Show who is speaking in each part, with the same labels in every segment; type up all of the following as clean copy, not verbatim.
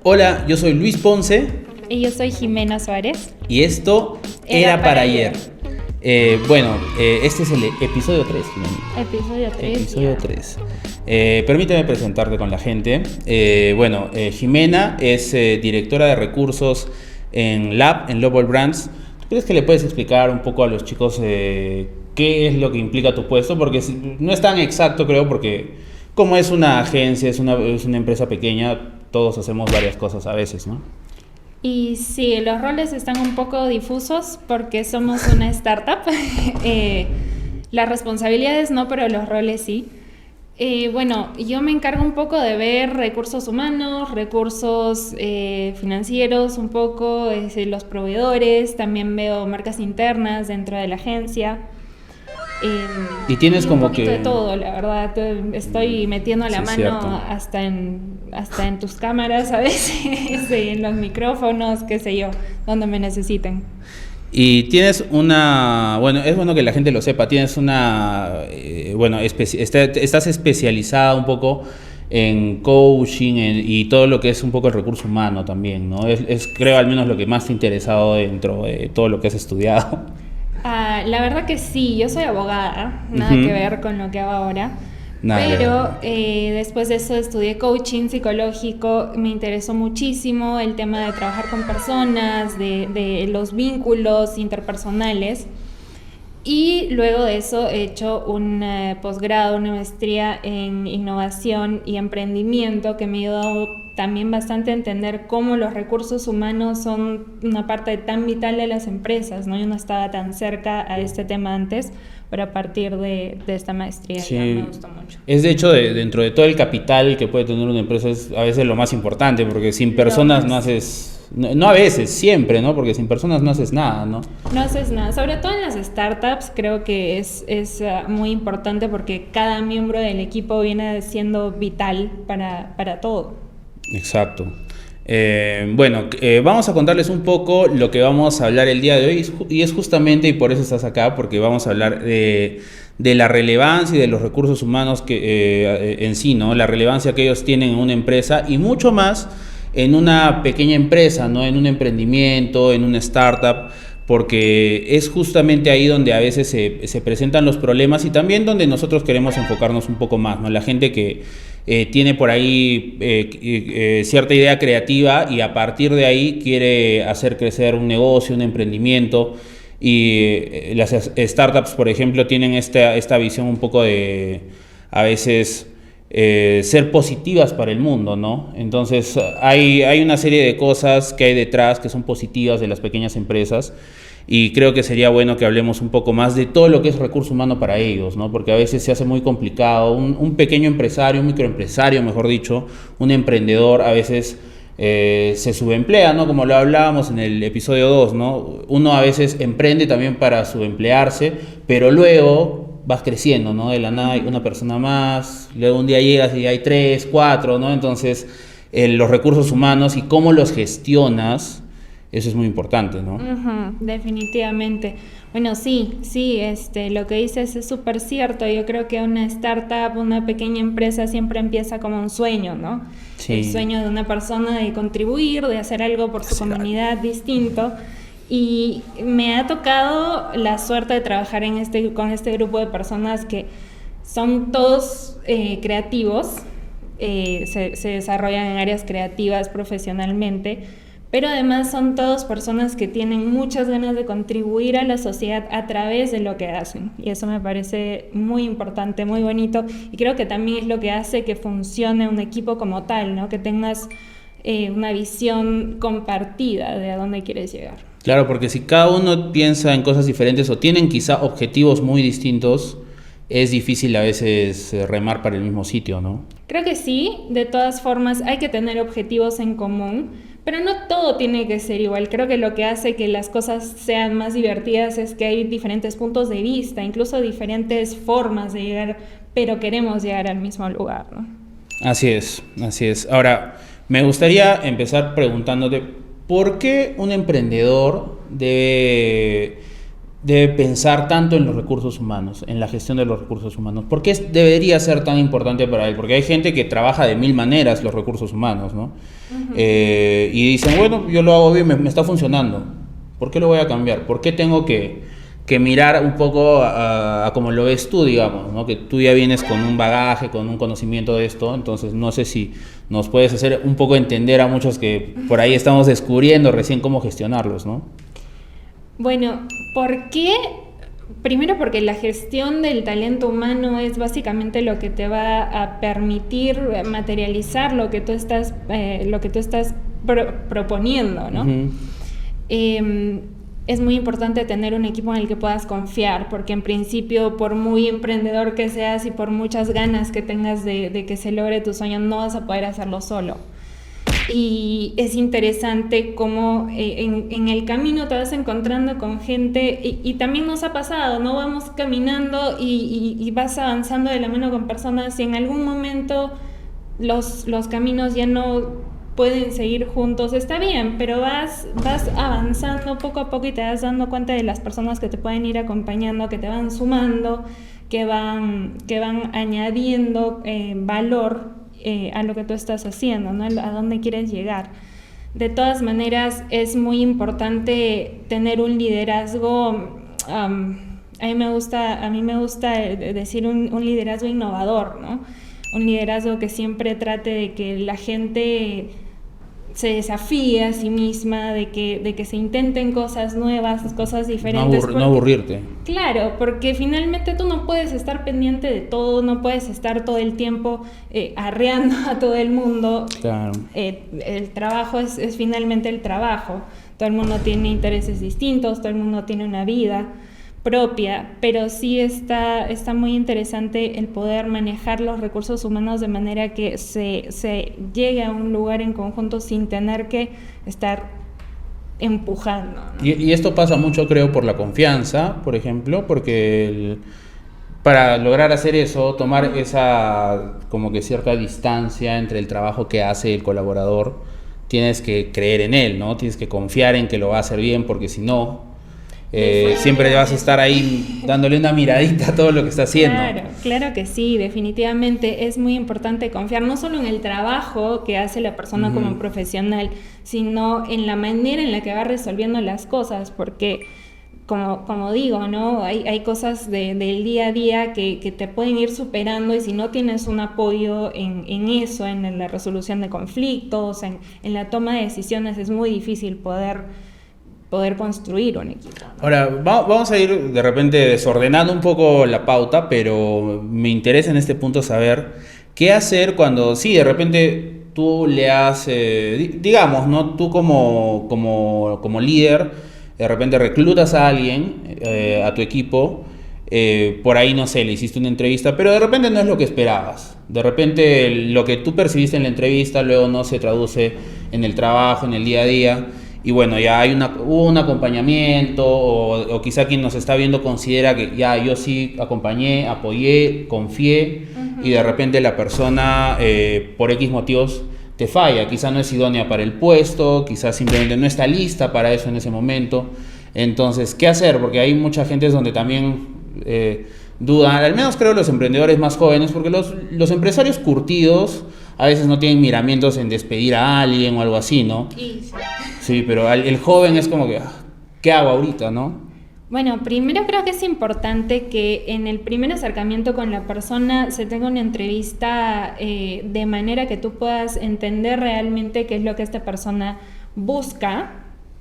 Speaker 1: Hola, yo soy Luis Ponce.
Speaker 2: Y yo soy Jimena Suárez.
Speaker 1: Y esto era para ayer. Este es el episodio 3, Jimena.
Speaker 2: Episodio 3.
Speaker 1: Permíteme presentarte con la gente. Jimena es directora de recursos en Lab, en Global Brands. ¿Tú crees que le puedes explicar un poco a los chicos qué es lo que implica tu puesto? Porque no es tan exacto, creo, porque como es una agencia, es una empresa pequeña, todos hacemos varias cosas a veces, ¿no?
Speaker 2: Y sí, los roles están un poco difusos porque somos una startup. Las responsabilidades no, pero los roles sí. Yo me encargo un poco de ver recursos humanos, recursos financieros, un poco los proveedores, también veo marcas internas dentro de la agencia.
Speaker 1: Y tienes como
Speaker 2: un poquito
Speaker 1: que
Speaker 2: de todo, la verdad. Estoy metiendo la
Speaker 1: Sí,
Speaker 2: mano
Speaker 1: cierto.
Speaker 2: hasta en tus cámaras a veces, en los micrófonos, qué sé yo, donde me necesiten.
Speaker 1: Y tienes es bueno que la gente lo sepa, tienes estás especializada un poco en coaching y todo lo que es un poco el recurso humano también, ¿no? Creo al menos lo que más te ha interesado dentro de todo lo que has estudiado.
Speaker 2: La verdad que sí, yo soy abogada, nada
Speaker 1: Ujú.
Speaker 2: que ver con lo que hago ahora.
Speaker 1: Nada que
Speaker 2: Pero
Speaker 1: ver.
Speaker 2: después de eso estudié coaching psicológico, me interesó muchísimo el tema de trabajar con personas, de los vínculos interpersonales. Y luego de eso he hecho un posgrado, una maestría en innovación y emprendimiento que me ha ayudado también bastante a entender cómo los recursos humanos son una parte tan vital de las empresas, ¿no? Yo no estaba tan cerca a este tema antes, pero a partir de esta maestría ya me gustó mucho.
Speaker 1: Es de hecho dentro de todo el capital que puede tener una empresa es a veces lo más importante, porque sin
Speaker 2: Lo
Speaker 1: personas
Speaker 2: más.
Speaker 1: no haces, no a veces, siempre, ¿no? Porque sin personas no haces nada, ¿no?
Speaker 2: No haces nada, sobre todo en las startups creo que es muy importante porque cada miembro del equipo viene siendo vital para todo.
Speaker 1: Exacto. Vamos a contarles un poco lo que vamos a hablar el día de hoy y es justamente, y por eso estás acá, porque vamos a hablar de la relevancia y de los recursos humanos en sí, ¿no? La relevancia que ellos tienen en una empresa y mucho más en una pequeña empresa, ¿no? En un emprendimiento, en una startup, porque es justamente ahí donde a veces se presentan los problemas y también donde nosotros queremos enfocarnos un poco más, ¿no? La gente que tiene por ahí cierta idea creativa y a partir de ahí quiere hacer crecer un negocio, un emprendimiento y las startups, por ejemplo, tienen esta visión un poco de a veces ser positivas para el mundo, ¿no? Entonces hay una serie de cosas que hay detrás que son positivas de las pequeñas empresas y creo que sería bueno que hablemos un poco más de todo lo que es recurso humano para ellos, ¿no? Porque a veces se hace muy complicado. Un pequeño empresario, un microempresario, mejor dicho, un emprendedor a veces se subemplea, ¿no? Como lo hablábamos en el episodio 2, ¿no? Uno a veces emprende también para subemplearse, pero luego vas creciendo, ¿no? De la nada hay una persona más, luego un día llegas y hay 3, 4, ¿no? Entonces, los recursos humanos y cómo los gestionas, eso es muy importante, ¿no?
Speaker 2: Definitivamente. Bueno, sí, lo que dices es súper cierto. Yo creo que una startup, una pequeña empresa siempre empieza como un sueño, ¿no?
Speaker 1: Sí.
Speaker 2: El sueño de una persona de contribuir, de hacer algo por su comunidad distinto. Y me ha tocado la suerte de trabajar con este grupo de personas que son todos creativos, se desarrollan en áreas creativas profesionalmente, pero además son todas personas que tienen muchas ganas de contribuir a la sociedad a través de lo que hacen. Y eso me parece muy importante, muy bonito. Y creo que también es lo que hace que funcione un equipo como tal, ¿no? Que tengas una visión compartida de a dónde quieres llegar.
Speaker 1: Claro, porque si cada uno piensa en cosas diferentes o tienen quizá objetivos muy distintos, es difícil a veces remar para el mismo sitio, ¿no?
Speaker 2: Creo que sí, de todas formas hay que tener objetivos en común, pero no todo tiene que ser igual. Creo que lo que hace que las cosas sean más divertidas es que hay diferentes puntos de vista, incluso diferentes formas de llegar, pero queremos llegar al mismo lugar, ¿no?
Speaker 1: Así es, así es. Ahora, me gustaría empezar preguntándote, ¿por qué un emprendedor debe pensar tanto en los recursos humanos, en la gestión de los recursos humanos? ¿Por qué debería ser tan importante para él? Porque hay gente que trabaja de mil maneras los recursos humanos, ¿no? Y dicen, bueno, yo lo hago bien, me está funcionando. ¿Por qué lo voy a cambiar? ¿Por qué tengo que mirar un poco a como lo ves tú, digamos, ¿no? Que tú ya vienes con un bagaje, con un conocimiento de esto, entonces no sé si nos puedes hacer un poco entender a muchos que por ahí estamos descubriendo recién cómo gestionarlos, ¿no?
Speaker 2: Bueno, ¿por qué? Primero porque la gestión del talento humano es básicamente lo que te va a permitir materializar lo que tú estás proponiendo, ¿no? Es muy importante tener un equipo en el que puedas confiar, porque en principio, por muy emprendedor que seas y por muchas ganas que tengas de que se logre tu sueño, no vas a poder hacerlo solo. Y es interesante cómo en el camino te vas encontrando con gente, y también nos ha pasado, ¿no? Vamos caminando y vas avanzando de la mano con personas y en algún momento los caminos ya no pueden seguir juntos. Está bien, pero vas avanzando poco a poco y te vas dando cuenta de las personas que te pueden ir acompañando, que te van sumando, que van añadiendo valor a lo que tú estás haciendo, ¿no? A dónde quieres llegar. De todas maneras, es muy importante tener un liderazgo, a mí me gusta decir un liderazgo innovador, ¿no? Un liderazgo que siempre trate de que la gente se desafíe a sí misma, de que se intenten cosas nuevas, cosas diferentes.
Speaker 1: No aburrirte.
Speaker 2: Claro, porque finalmente tú no puedes estar pendiente de todo, no puedes estar todo el tiempo arreando a todo el mundo.
Speaker 1: Claro.
Speaker 2: El trabajo es finalmente el trabajo. Todo el mundo tiene intereses distintos, todo el mundo tiene una vida propia, pero sí está muy interesante el poder manejar los recursos humanos de manera que se llegue a un lugar en conjunto sin tener que estar empujando, ¿no?
Speaker 1: Y esto pasa mucho, creo, por la confianza, por ejemplo, porque para lograr hacer eso, tomar esa como que cierta distancia entre el trabajo que hace el colaborador, tienes que creer en él, ¿no? Tienes que confiar en que lo va a hacer bien, porque si no, siempre vas a estar ahí dándole una miradita a todo lo que está haciendo.
Speaker 2: Claro que sí, definitivamente es muy importante confiar no solo en el trabajo que hace la persona como profesional, sino en la manera en la que va resolviendo las cosas, porque como digo, ¿no? Hay cosas del día a día que te pueden ir superando, y si no tienes un apoyo en eso, en la resolución de conflictos, en la toma de decisiones, es muy difícil poder construir un equipo.
Speaker 1: Ahora, vamos a ir de repente desordenando un poco la pauta, pero me interesa en este punto saber qué hacer cuando, sí, de repente tú le has, digamos, ¿no? Tú como líder, de repente reclutas a alguien, a tu equipo, por ahí, no sé, le hiciste una entrevista, pero de repente no es lo que esperabas. De repente lo que tú percibiste en la entrevista luego no se traduce en el trabajo, en el día a día. Y bueno, ya hubo un acompañamiento, o quizá quien nos está viendo considera que ya yo sí acompañé, apoyé, confié, y de repente la persona por X motivos te falla, quizá no es idónea para el puesto, quizá simplemente no está lista para eso en ese momento. Entonces, ¿qué hacer? Porque hay mucha gente donde también dudan, al menos creo los emprendedores más jóvenes, porque los empresarios curtidos a veces no tienen miramientos en despedir a alguien o algo así, ¿no? Sí, pero el joven es como que, ¿qué hago ahorita, no?
Speaker 2: Bueno, primero creo que es importante que en el primer acercamiento con la persona se tenga una entrevista de manera que tú puedas entender realmente qué es lo que esta persona busca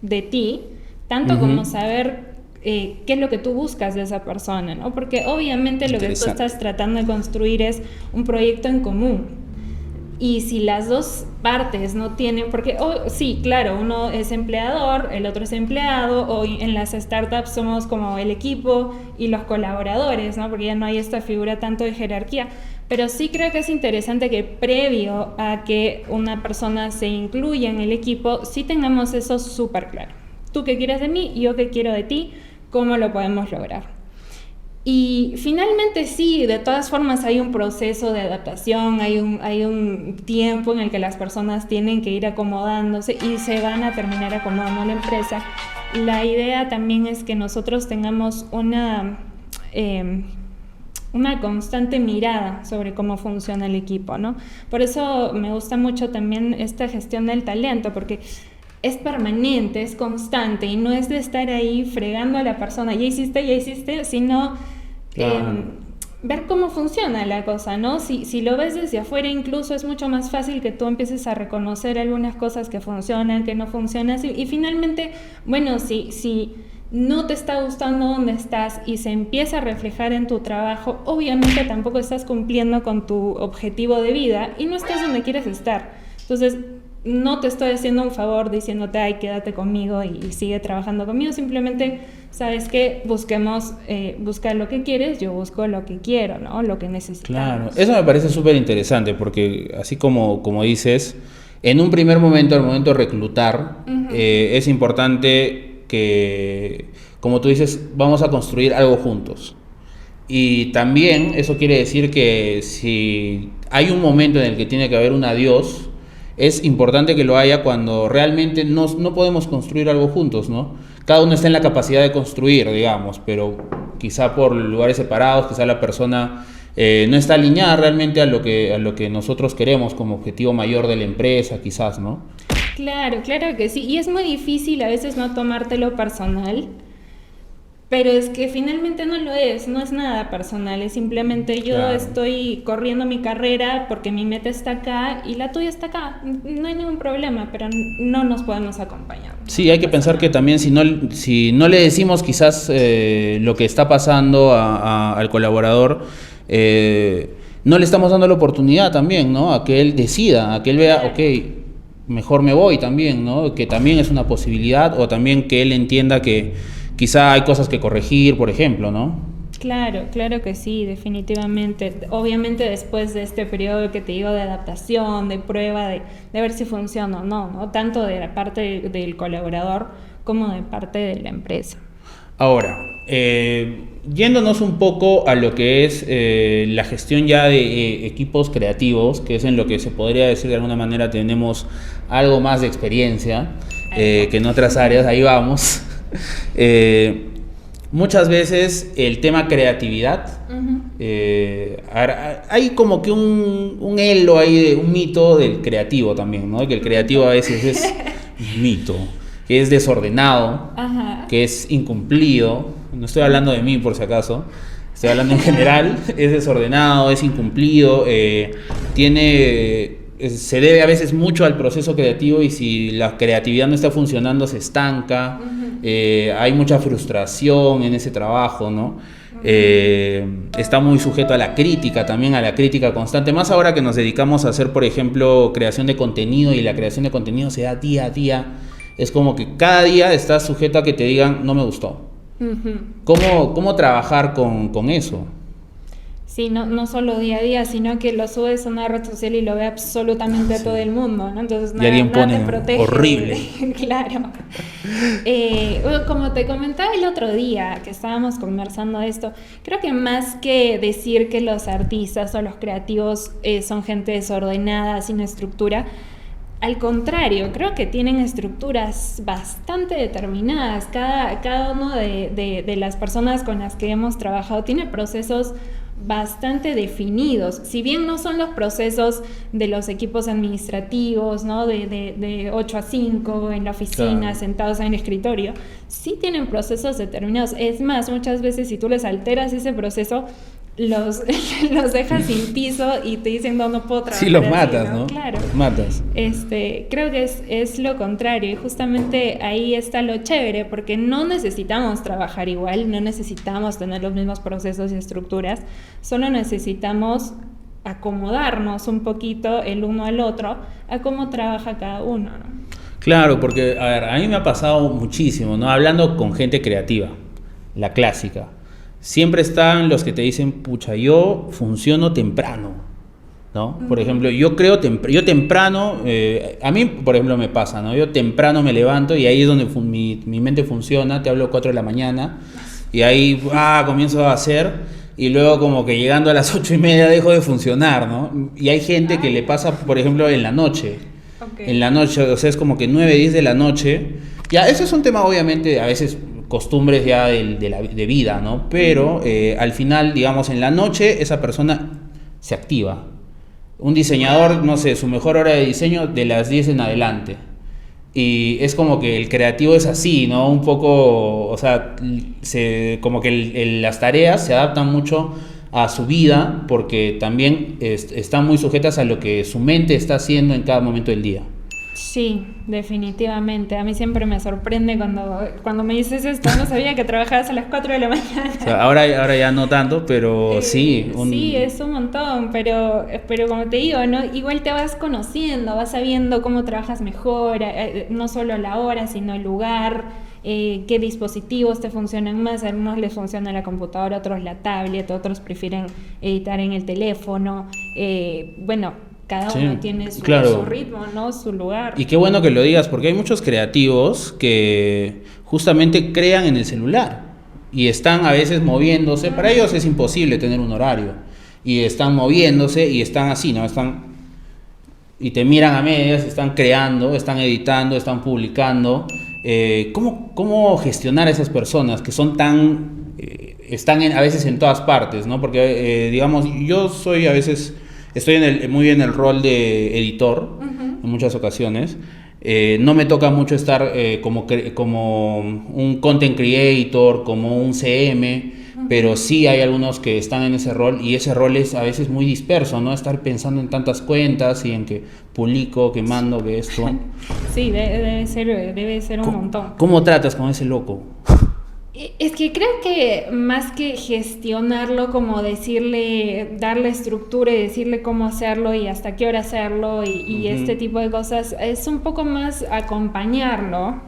Speaker 2: de ti, tanto como saber qué es lo que tú buscas de esa persona, ¿no? Porque obviamente lo que tú estás tratando de construir es un proyecto en común. Y si las dos partes no tienen, porque sí, claro, uno es empleador, el otro es empleado, o en las startups somos como el equipo y los colaboradores, ¿no? Porque ya no hay esta figura tanto de jerarquía, pero sí creo que es interesante que previo a que una persona se incluya en el equipo, sí tengamos eso súper claro. Tú qué quieres de mí, yo qué quiero de ti, cómo lo podemos lograr. Y finalmente sí, de todas formas hay un proceso de adaptación, hay un tiempo en el que las personas tienen que ir acomodándose y se van a terminar acomodando a la empresa. La idea también es que nosotros tengamos una constante mirada sobre cómo funciona el equipo, ¿no? Por eso me gusta mucho también esta gestión del talento, porque es permanente, es constante y no es de estar ahí fregando a la persona, ya hiciste, sino ver cómo funciona la cosa, ¿no? Si lo ves desde afuera, incluso es mucho más fácil que tú empieces a reconocer algunas cosas que funcionan, que no funcionan, y finalmente, bueno, si no te está gustando donde estás y se empieza a reflejar en tu trabajo, obviamente tampoco estás cumpliendo con tu objetivo de vida y no estás donde quieres estar. Entonces, no te estoy haciendo un favor diciéndote, ay, quédate conmigo y sigue trabajando conmigo. Simplemente, ¿sabes qué? Busquemos, buscar lo que quieres, yo busco lo que quiero, ¿no? Lo que necesitamos.
Speaker 1: Claro, eso me parece súper interesante porque así como dices, en un primer momento, al momento de reclutar, es importante que, como tú dices, vamos a construir algo juntos. Y también eso quiere decir que si hay un momento en el que tiene que haber un adiós, es importante que lo haya cuando realmente no podemos construir algo juntos, ¿no? Cada uno está en la capacidad de construir, digamos, pero quizá por lugares separados, quizá la persona no está alineada realmente a lo que nosotros queremos como objetivo mayor de la empresa, quizás, ¿no?
Speaker 2: Claro que sí. Y es muy difícil a veces no tomártelo personal, pero es que finalmente no es nada personal, es simplemente yo estoy corriendo mi carrera porque mi meta está acá y la tuya está acá, no hay ningún problema, pero no nos podemos acompañar.
Speaker 1: Sí, hay que pensar que también si no le decimos quizás lo que está pasando al colaborador, no le estamos dando la oportunidad también, ¿no? A que él decida, a que él vea, ok, mejor me voy también, ¿no? Que también es una posibilidad, o también que él entienda que quizá hay cosas que corregir, por ejemplo, ¿no?
Speaker 2: Claro que sí, definitivamente. Obviamente después de este periodo que te digo de adaptación, de prueba, de ver si funciona o no, ¿no? Tanto de la parte del colaborador como de parte de la empresa.
Speaker 1: Ahora, yéndonos un poco a lo que es la gestión ya de equipos creativos, que es en lo que se podría decir de alguna manera tenemos algo más de experiencia que en otras áreas, ahí vamos. Muchas veces el tema creatividad, hay como que un hilo ahí, un mito del creativo también, ¿no? Que el creativo a veces es un mito, que es desordenado, que es incumplido. No estoy hablando de mí por si acaso, estoy hablando en general. Es desordenado, es incumplido, se debe a veces mucho al proceso creativo, y si la creatividad no está funcionando se estanca. Hay mucha frustración en ese trabajo, ¿no? Está muy sujeto a la crítica, también a la crítica constante, más ahora que nos dedicamos a hacer, por ejemplo, creación de contenido, y la creación de contenido se da día a día. Es como que cada día estás sujeto a que te digan no me gustó. ¿Cómo trabajar con eso?
Speaker 2: Sí, no solo día a día, sino que lo subes a una red social y lo ve absolutamente todo el mundo, ¿no? Entonces
Speaker 1: nada
Speaker 2: te protege.
Speaker 1: Horrible.
Speaker 2: Claro. Como te comentaba el otro día que estábamos conversando de esto, creo que más que decir que los artistas o los creativos son gente desordenada, sin estructura, al contrario, creo que tienen estructuras bastante determinadas. Cada uno de las personas con las que hemos trabajado tiene procesos bastante definidos. Si bien no son los procesos de los equipos administrativos, ¿no? de 8 a 5 en la oficina, sentados en el escritorio, sí tienen procesos determinados. Es más, muchas veces si tú les alteras ese proceso, los dejas sin piso y te dicen no puedo trabajar.
Speaker 1: Sí, los matas, ¿no?
Speaker 2: Claro.
Speaker 1: Los matas.
Speaker 2: Creo que es lo contrario, y justamente ahí está lo chévere, porque no necesitamos trabajar igual, no necesitamos tener los mismos procesos y estructuras, solo necesitamos acomodarnos un poquito el uno al otro a cómo trabaja cada uno, ¿no?
Speaker 1: Claro, porque a mí me ha pasado muchísimo, ¿no? Hablando con gente creativa, la clásica. Siempre están los que te dicen, pucha, yo funciono temprano, ¿no? Por ejemplo, yo temprano, a mí, por ejemplo, me pasa, ¿no? Yo temprano me levanto y ahí es donde mi mente funciona, te hablo 4 de la mañana y ahí comienzo a hacer. Y luego como que llegando a las 8:30 dejo de funcionar, ¿no? Y hay gente que le pasa, por ejemplo, en la noche.
Speaker 2: Okay.
Speaker 1: En la noche, o sea, es como que 9, 10 de la noche. Ya, eso es un tema, obviamente, a veces costumbres ya de vida, ¿no? Pero al final, digamos, en la noche esa persona se activa. Un diseñador, no sé, su mejor hora de diseño de las 10 en adelante. Y es como que el creativo es así, ¿no? Un poco, o sea, como que las tareas se adaptan mucho a su vida porque también están muy sujetas a lo que su mente está haciendo en cada momento del día.
Speaker 2: Sí, definitivamente. A mí siempre me sorprende cuando me dices esto. No sabía que trabajabas a las 4 de la mañana.
Speaker 1: O sea, ahora ya no tanto, pero sí.
Speaker 2: Sí, es un montón, pero como te digo, ¿no? Igual te vas conociendo, vas sabiendo cómo trabajas mejor, no solo la hora, sino el lugar, qué dispositivos te funcionan más. A algunos les funciona la computadora, a otros la tablet, otros prefieren editar en el teléfono. Bueno, cada uno tiene su ritmo, ¿no? Su lugar.
Speaker 1: Y qué bueno que lo digas, porque hay muchos creativos que justamente crean en el celular y están a veces moviéndose. Para ellos es imposible tener un horario. Y están moviéndose y están así, ¿no? Y te miran a medias, están creando, están editando, están publicando. ¿Cómo gestionar a esas personas que son están a veces en todas partes, ¿no? Porque, digamos, yo soy a veces... Estoy muy en el rol de editor, en muchas ocasiones. No me toca mucho estar como un content creator, como un CM, pero sí hay algunos que están en ese rol y ese rol es a veces muy disperso, ¿no? Estar pensando en tantas cuentas y en que publico, que mando, que esto.
Speaker 2: Sí, debe ser un montón.
Speaker 1: ¿Cómo tratas con ese loco?
Speaker 2: Es que creo que más que gestionarlo, como darle estructura y decirle cómo hacerlo y hasta qué hora hacerlo y este tipo de cosas, es un poco más acompañarlo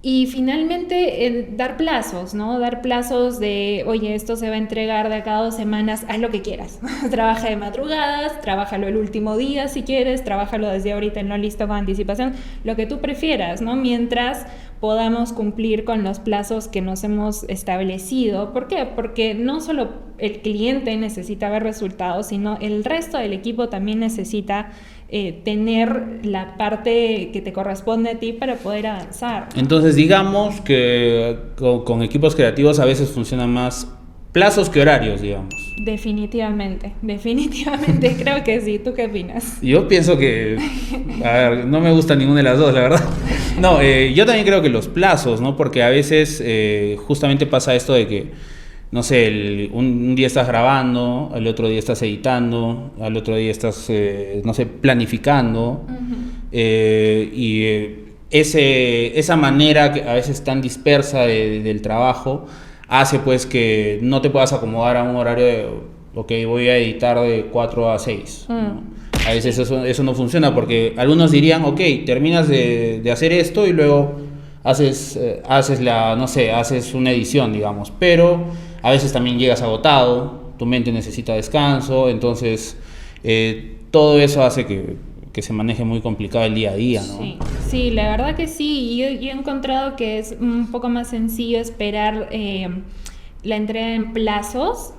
Speaker 2: y finalmente dar plazos, ¿no? Dar plazos de, oye, esto se va a entregar de acá a 2 semanas, haz lo que quieras. Trabaja de madrugadas, trabájalo el último día si quieres, trabájalo desde ahorita en lo listo con anticipación, lo que tú prefieras, ¿no? Mientras podamos cumplir con los plazos que nos hemos establecido. ¿Por qué? Porque no solo el cliente necesita ver resultados, sino el resto del equipo también necesita tener la parte que te corresponde a ti para poder avanzar.
Speaker 1: Entonces, digamos que con equipos creativos a veces funcionan más plazos que horarios, digamos.
Speaker 2: Definitivamente, creo que sí. ¿Tú qué opinas?
Speaker 1: Yo pienso que, a ver, no me gusta ninguna de las dos, la verdad. No, yo también creo que los plazos, ¿no? Porque a veces justamente pasa esto de que, no sé, un día estás grabando, al otro día estás editando, al otro día estás, no sé, planificando. Esa manera que a veces tan dispersa del trabajo hace pues que no te puedas acomodar a un horario de, ok, voy a editar de 4 a 6. ¿No? A veces eso no funciona porque algunos dirían, ok, terminas de hacer esto y luego haces una edición, digamos, pero a veces también llegas agotado, tu mente necesita descanso, entonces todo eso hace que se maneje muy complicado el día a día, ¿no?
Speaker 2: Sí, la verdad que sí. Yo he encontrado que es un poco más sencillo esperar la entrega en plazos,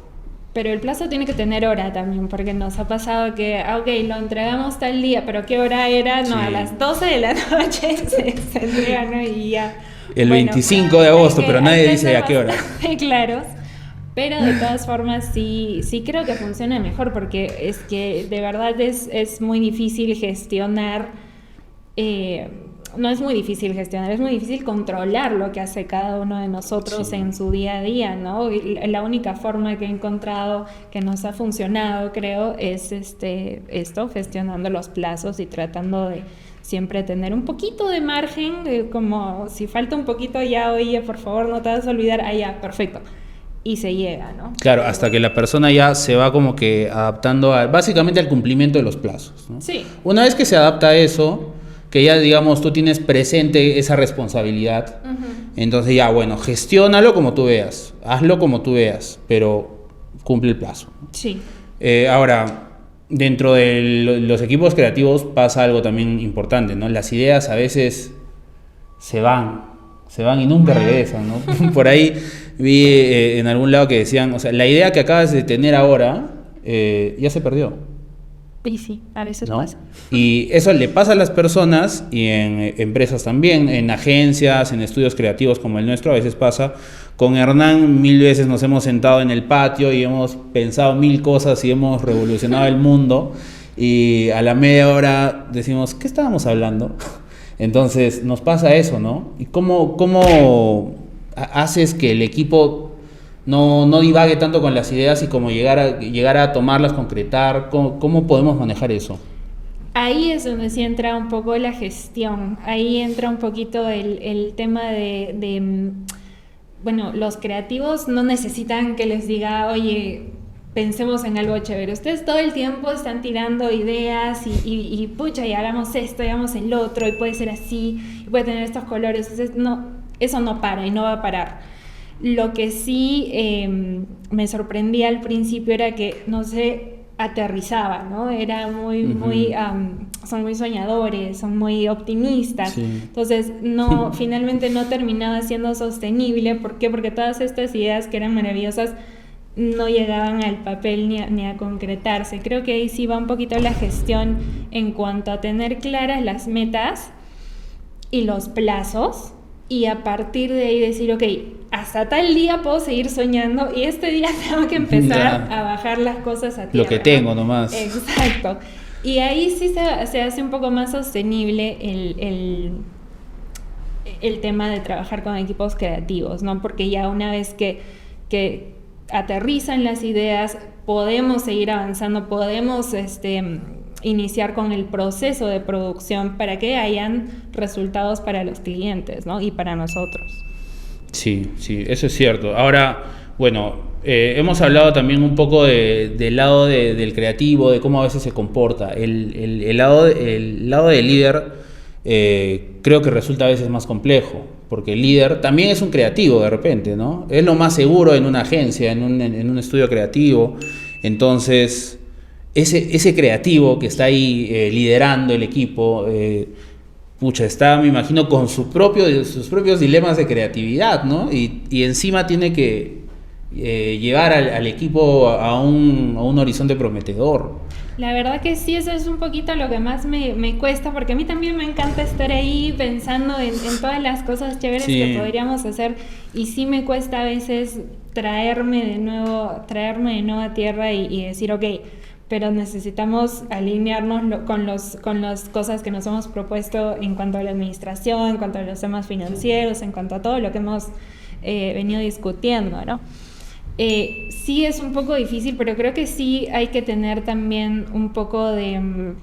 Speaker 2: pero el plazo tiene que tener hora también, porque nos ha pasado que, ok, lo entregamos tal día, pero ¿qué hora era? No, a las 12 de la noche se entrega, ¿no? Y ya.
Speaker 1: El 25 de agosto, pero nadie dice a qué hora.
Speaker 2: Claro. Pero de todas formas sí creo que funciona mejor porque es que de verdad es muy difícil gestionar, no es muy difícil gestionar, es muy difícil controlar lo que hace cada uno de nosotros en su día a día, ¿no? Y la única forma que he encontrado que nos ha funcionado, creo, es esto, gestionando los plazos y tratando de siempre tener un poquito de margen, como si falta un poquito ya, oye, por favor no te vas a olvidar, ya, perfecto. Y se llega, ¿no?
Speaker 1: Claro, hasta que la persona ya se va como que adaptando básicamente al cumplimiento de los plazos, ¿no?
Speaker 2: Sí.
Speaker 1: Una vez que se adapta a eso, que ya digamos tú tienes presente esa responsabilidad, entonces ya bueno, gestiónalo como tú veas, hazlo como tú veas, pero cumple el plazo.
Speaker 2: Sí.
Speaker 1: Ahora, dentro de los equipos creativos pasa algo también importante, ¿no? Las ideas a veces se van, se van y nunca regresan, ¿no? Por ahí vi en algún lado que decían, o sea, la idea que acabas de tener ahora ya se perdió.
Speaker 2: Y sí, a veces
Speaker 1: ¿No?
Speaker 2: pasa.
Speaker 1: Y eso le pasa a las personas y en empresas también, en agencias, en estudios creativos como el nuestro, a veces pasa. Con Hernán 1000 veces nos hemos sentado en el patio y hemos pensado 1000 cosas y hemos revolucionado el mundo, y a la media hora decimos, ¿qué estábamos hablando? Entonces nos pasa eso, ¿no? ¿Y cómo haces que el equipo no divague tanto con las ideas y como llegar a tomarlas, concretar? ¿Cómo podemos manejar eso?
Speaker 2: Ahí es donde sí entra un poco la gestión, ahí entra un poquito el tema bueno, los creativos no necesitan que les diga, oye, pensemos en algo chévere. Ustedes todo el tiempo están tirando ideas y pucha, y hagamos esto, y hagamos el otro, y puede ser así, y puede tener estos colores. Entonces, no, eso no para y no va a parar. Lo que sí me sorprendía al principio era que no se aterrizaba, ¿no? Era son muy soñadores, son muy optimistas.
Speaker 1: Sí.
Speaker 2: Entonces, finalmente no terminaba siendo sostenible. ¿Por qué? Porque todas estas ideas que eran maravillosas no llegaban al papel ni a concretarse. Creo que ahí sí va un poquito la gestión en cuanto a tener claras las metas y los plazos, y a partir de ahí decir, ok, hasta tal día puedo seguir soñando y este día tengo que empezar a bajar las cosas a tierra.
Speaker 1: Lo que tengo nomás.
Speaker 2: Exacto. Y ahí sí se hace un poco más sostenible el tema de trabajar con equipos creativos, ¿no? Porque ya una vez que aterrizan las ideas, podemos seguir avanzando, podemos iniciar con el proceso de producción para que hayan resultados para los clientes, ¿no? Y para nosotros.
Speaker 1: Sí, eso es cierto. Ahora, bueno, hemos hablado también un poco del lado del creativo, de cómo a veces se comporta. El lado del líder creo que resulta a veces más complejo, porque el líder también es un creativo de repente, ¿no? Es lo más seguro en una agencia, en un estudio creativo. Entonces, ese creativo que está ahí liderando el equipo, está, me imagino, con sus propios dilemas de creatividad, ¿no? Y encima tiene que llevar al equipo a un horizonte prometedor.
Speaker 2: La verdad que sí, eso es un poquito lo que más me cuesta, porque a mí también me encanta estar ahí pensando en todas las cosas chéveres que podríamos hacer, y sí me cuesta a veces traerme de nuevo a tierra y decir, ok, pero necesitamos alinearnos con las cosas que nos hemos propuesto en cuanto a la administración, en cuanto a los temas financieros, en cuanto a todo lo que hemos venido discutiendo, ¿no? Sí es un poco difícil, pero creo que sí hay que tener también un poco de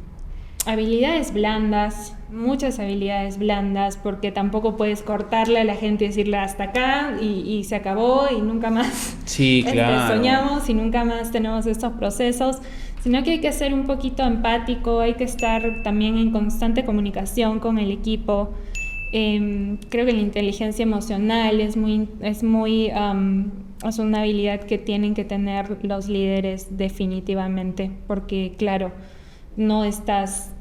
Speaker 2: habilidades blandas, muchas habilidades blandas, porque tampoco puedes cortarle a la gente y decirle hasta acá y se acabó y nunca más
Speaker 1: claro.
Speaker 2: Soñamos y nunca más tenemos estos procesos, sino que hay que ser un poquito empático, hay que estar también en constante comunicación con el equipo. Creo que la inteligencia emocional es una habilidad que tienen que tener los líderes definitivamente, porque claro, no estás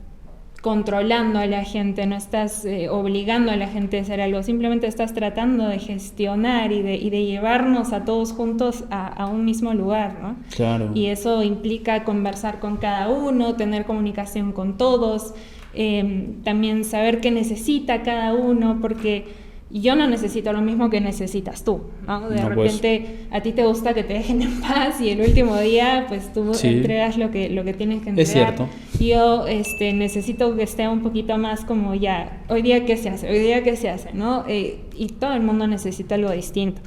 Speaker 2: controlando a la gente, no estás obligando a la gente a hacer algo, simplemente estás tratando de gestionar y de llevarnos a todos juntos a un mismo lugar, ¿no?
Speaker 1: Claro.
Speaker 2: Y eso implica conversar con cada uno, tener comunicación con todos, también saber qué necesita cada uno, porque yo no necesito lo mismo que necesitas tú, ¿no? De repente a ti te gusta que te dejen en paz y el último día pues tú entregas lo que tienes que entregar.
Speaker 1: Es cierto.
Speaker 2: Yo necesito que esté un poquito más como ya, hoy día qué se hace, ¿no? Y todo el mundo necesita algo distinto.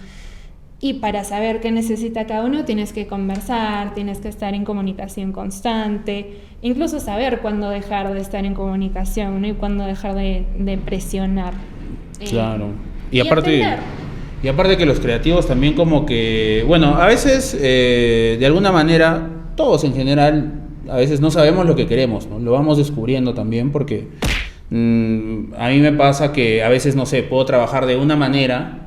Speaker 2: Y para saber qué necesita cada uno tienes que conversar, tienes que estar en comunicación constante, incluso saber cuándo dejar de estar en comunicación, ¿no? Y cuándo dejar de presionar.
Speaker 1: Claro. Y aparte que los creativos también como que, bueno, a veces de alguna manera, todos en general, a veces no sabemos lo que queremos, ¿no? Lo vamos descubriendo también porque a mí me pasa que a veces, no sé, puedo trabajar de una manera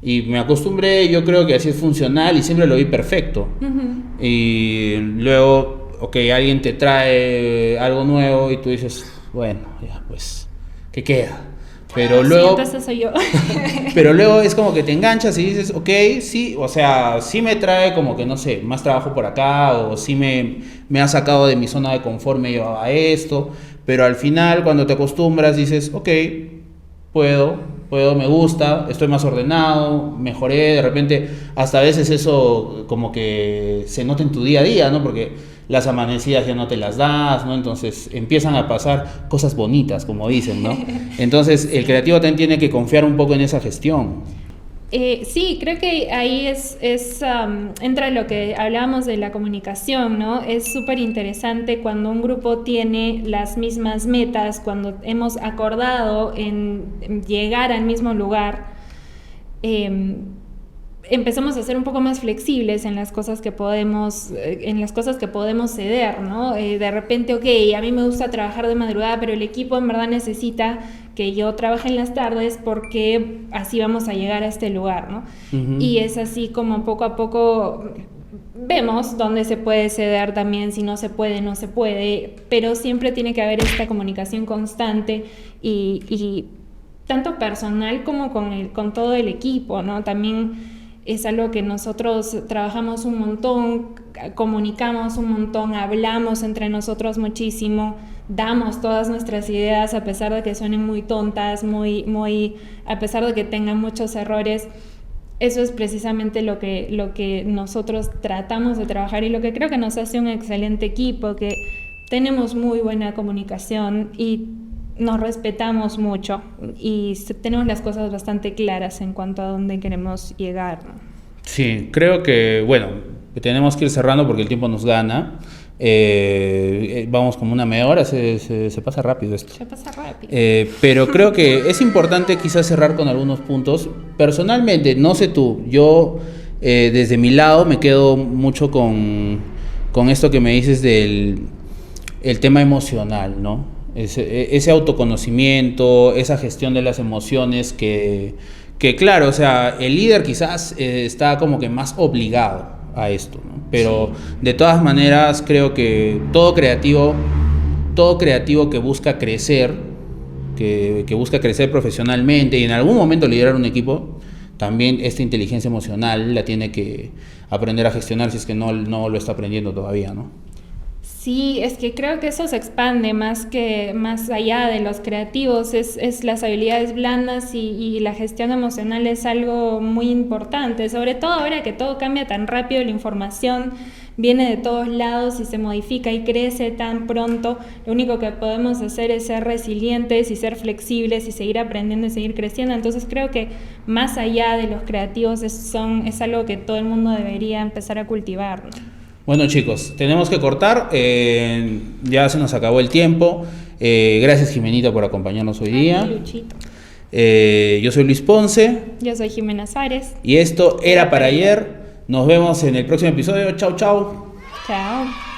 Speaker 1: y me acostumbré, yo creo que así es funcional y siempre lo vi perfecto. Uh-huh. Y luego, alguien te trae algo nuevo y tú dices, bueno, ya, pues, ¿qué queda? Pero
Speaker 2: Sí,
Speaker 1: luego,
Speaker 2: entonces soy yo.
Speaker 1: pero luego es como que te enganchas y dices, ok, sí, o sea, sí me trae como que, no sé, más trabajo por acá, o sí me ha sacado de mi zona de confort, me llevaba a esto, pero al final cuando te acostumbras dices, ok, puedo, me gusta, estoy más ordenado, mejoré, de repente, hasta a veces eso como que se nota en tu día a día, ¿no? Porque las amanecidas ya no te las das, ¿no? Entonces empiezan a pasar cosas bonitas, como dicen, ¿no? Entonces el creativo también tiene que confiar un poco en esa gestión.
Speaker 2: Sí, creo que ahí entra lo que hablábamos de la comunicación, ¿no? Es súper interesante cuando un grupo tiene las mismas metas, cuando hemos acordado en llegar al mismo lugar. Empezamos a ser un poco más flexibles en las cosas que podemos, ceder, ¿no? De repente, ok, a mí me gusta trabajar de madrugada, pero el equipo en verdad necesita que yo trabaje en las tardes porque así vamos a llegar a este lugar, ¿no?
Speaker 1: Ujú.
Speaker 2: Y es así como poco a poco vemos dónde se puede ceder también, si no se puede, no se puede, pero siempre tiene que haber esta comunicación constante y tanto personal como con todo el equipo, ¿no? También es algo que nosotros trabajamos un montón, comunicamos un montón, hablamos entre nosotros muchísimo, damos todas nuestras ideas a pesar de que suenen muy tontas, a pesar de que tengan muchos errores. Eso es precisamente lo que nosotros tratamos de trabajar y lo que creo que nos hace un excelente equipo, que tenemos muy buena comunicación y nos respetamos mucho y tenemos las cosas bastante claras en cuanto a dónde queremos llegar, ¿no?
Speaker 1: Sí, creo que, bueno, tenemos que ir cerrando porque el tiempo nos gana. Vamos como una media hora, se pasa rápido esto.
Speaker 2: Se pasa rápido.
Speaker 1: Pero creo que es importante quizás cerrar con algunos puntos. Personalmente, no sé tú, yo desde mi lado me quedo mucho con esto que me dices del el tema emocional, ¿no? Ese autoconocimiento, esa gestión de las emociones que claro, o sea, el líder quizás está como que más obligado a esto, ¿no? Pero de todas maneras creo que todo creativo que busca crecer, que busca crecer profesionalmente y en algún momento liderar un equipo, también esta inteligencia emocional la tiene que aprender a gestionar si es que no lo está aprendiendo todavía, ¿no?
Speaker 2: Sí, es que creo que eso se expande más allá de los creativos, es las habilidades blandas y la gestión emocional es algo muy importante, sobre todo ahora que todo cambia tan rápido, la información viene de todos lados y se modifica y crece tan pronto. Lo único que podemos hacer es ser resilientes y ser flexibles y seguir aprendiendo y seguir creciendo. Entonces creo que más allá de los creativos es algo que todo el mundo debería empezar a cultivar, ¿no?
Speaker 1: Bueno chicos, tenemos que cortar, ya se nos acabó el tiempo. Gracias Jimenita por acompañarnos hoy día.
Speaker 2: Luchito.
Speaker 1: Yo soy Luis Ponce.
Speaker 2: Yo soy Jimena Suárez.
Speaker 1: Y esto era para ayer. Nos vemos en el próximo episodio. Chau, chau.
Speaker 2: Chao.